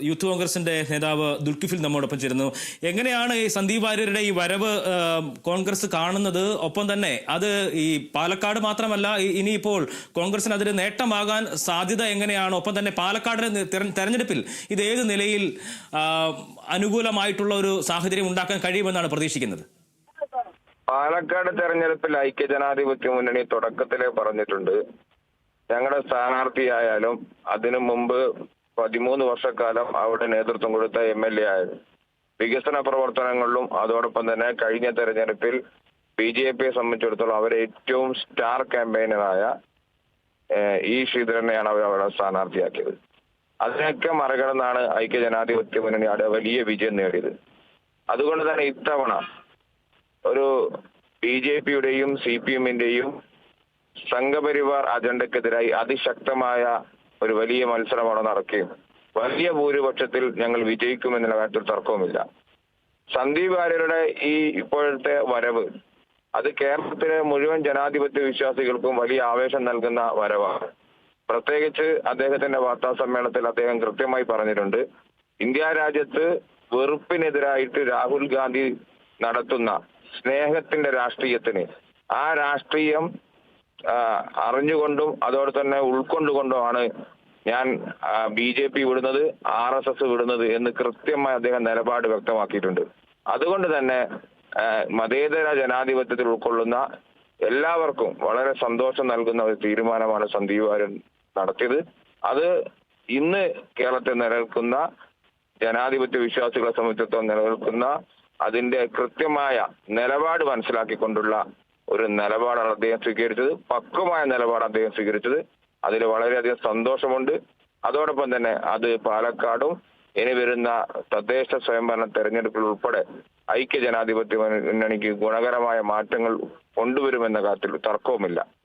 Youth കോൺഗ്രസിന്റെ നേതാവ് ദുൽകിഫിൽ നമ്മോടൊപ്പം ചേരുന്നു. എങ്ങനെയാണ് ഈ സന്ദീപ് വാര്യരുടെ ഈ വരവ് കോൺഗ്രസ് കാണുന്നത്? ഒപ്പം തന്നെ അത് ഈ പാലക്കാട് മാത്രമല്ല, ഇനിയിപ്പോൾ കോൺഗ്രസിന് അതൊരു നേട്ടമാകാൻ സാധ്യത എങ്ങനെയാണ്? ഒപ്പം തന്നെ പാലക്കാടിന്റെ തെരഞ്ഞെടുപ്പിൽ ഇത് ഏത് നിലയിൽ അനുകൂലമായിട്ടുള്ള ഒരു സാഹചര്യം ഉണ്ടാക്കാൻ കഴിയുമെന്നാണ് പ്രതീക്ഷിക്കുന്നത്? പാലക്കാട് തെരഞ്ഞെടുപ്പിൽ ഐക്യജനാധിപത്യ മുന്നണി തുടക്കത്തിലേ പറഞ്ഞിട്ടുണ്ട്, ഞങ്ങളുടെ സ്ഥാനാർത്ഥിയായാലും അതിനു മുമ്പ് 13 വർഷക്കാലം അവിടെ നേതൃത്വം കൊടുത്ത MLA ആയത് വികസന പ്രവർത്തനങ്ങളിലും അതോടൊപ്പം തന്നെ കഴിഞ്ഞ തെരഞ്ഞെടുപ്പിൽ BJPയെ സംബന്ധിച്ചിടത്തോളം അവരെ ഏറ്റവും സ്റ്റാർ ക്യാമ്പയിനറായ ശ്രീധരനെയാണ് അവർ അവിടെ സ്ഥാനാർത്ഥിയാക്കിയത്. അതിനൊക്കെ മറികടന്നാണ് ഐക്യജനാധിപത്യ മുന്നണി അവിടെ വലിയ വിജയം നേടിയത്. അതുകൊണ്ട് തന്നെ ഇത്തവണ ഒരു BJPയുടെയും CPMന്റെയും സംഘപരിവാർ അജണ്ടക്കെതിരായി അതിശക്തമായ ഒരു വലിയ മത്സരം അവിടെ നടക്കുകയും വലിയ ഭൂരിപക്ഷത്തിൽ ഞങ്ങൾ വിജയിക്കുമെന്നുള്ള കാര്യത്തിൽ തർക്കവുമില്ല. സന്ദീപ് വാര്യരുടെ ഈ ഇപ്പോഴത്തെ വരവ് അത് കേരളത്തിലെ മുഴുവൻ ജനാധിപത്യ വിശ്വാസികൾക്കും വലിയ ആവേശം നൽകുന്ന വരവാണ്. പ്രത്യേകിച്ച് അദ്ദേഹത്തിന്റെ വാർത്താ സമ്മേളനത്തിൽ അദ്ദേഹം കൃത്യമായി പറഞ്ഞിട്ടുണ്ട്, ഇന്ത്യ രാജ്യത്ത് വെറുപ്പിനെതിരായിട്ട് രാഹുൽ ഗാന്ധി നടത്തുന്ന സ്നേഹത്തിന്റെ രാഷ്ട്രീയത്തിന് ആ രാഷ്ട്രീയം അറിഞ്ഞുകൊണ്ടും അതോടെ തന്നെ ഉൾക്കൊണ്ടുകൊണ്ടുമാണ് ഞാൻ BJP വിടുന്നത്, RSS വിടുന്നത് എന്ന് കൃത്യമായി അദ്ദേഹം നിലപാട് വ്യക്തമാക്കിയിട്ടുണ്ട്. അതുകൊണ്ട് തന്നെ മതേതര ജനാധിപത്യത്തിൽ ഉൾക്കൊള്ളുന്ന എല്ലാവർക്കും വളരെ സന്തോഷം നൽകുന്ന ഒരു തീരുമാനമാണ് സന്ദീപ് വാര്യൻ നടത്തിയത്. അത് ഇന്ന് കേരളത്തിൽ നിലനിൽക്കുന്ന ജനാധിപത്യ വിശ്വാസികളെ സംബന്ധിച്ചിടത്തോളം നിലനിൽക്കുന്ന അതിന്റെ കൃത്യമായ നിലപാട് മനസ്സിലാക്കിക്കൊണ്ടുള്ള ഒരു നിലപാടാണ് അദ്ദേഹം സ്വീകരിച്ചത്. പക്വമായ നിലപാട് അദ്ദേഹം സ്വീകരിച്ചത്. അതിൽ വളരെയധികം സന്തോഷമുണ്ട്. അതോടൊപ്പം തന്നെ അത് പാലക്കാടും ഇനി വരുന്ന തദ്ദേശ സ്വയംഭരണ തെരഞ്ഞെടുപ്പിൽ ഉൾപ്പെടെ ഐക്യജനാധിപത്യ മുന്നണിക്ക് ഗുണകരമായ മാറ്റങ്ങൾ കൊണ്ടുവരുമെന്ന കാര്യത്തിൽ തർക്കവുമില്ല.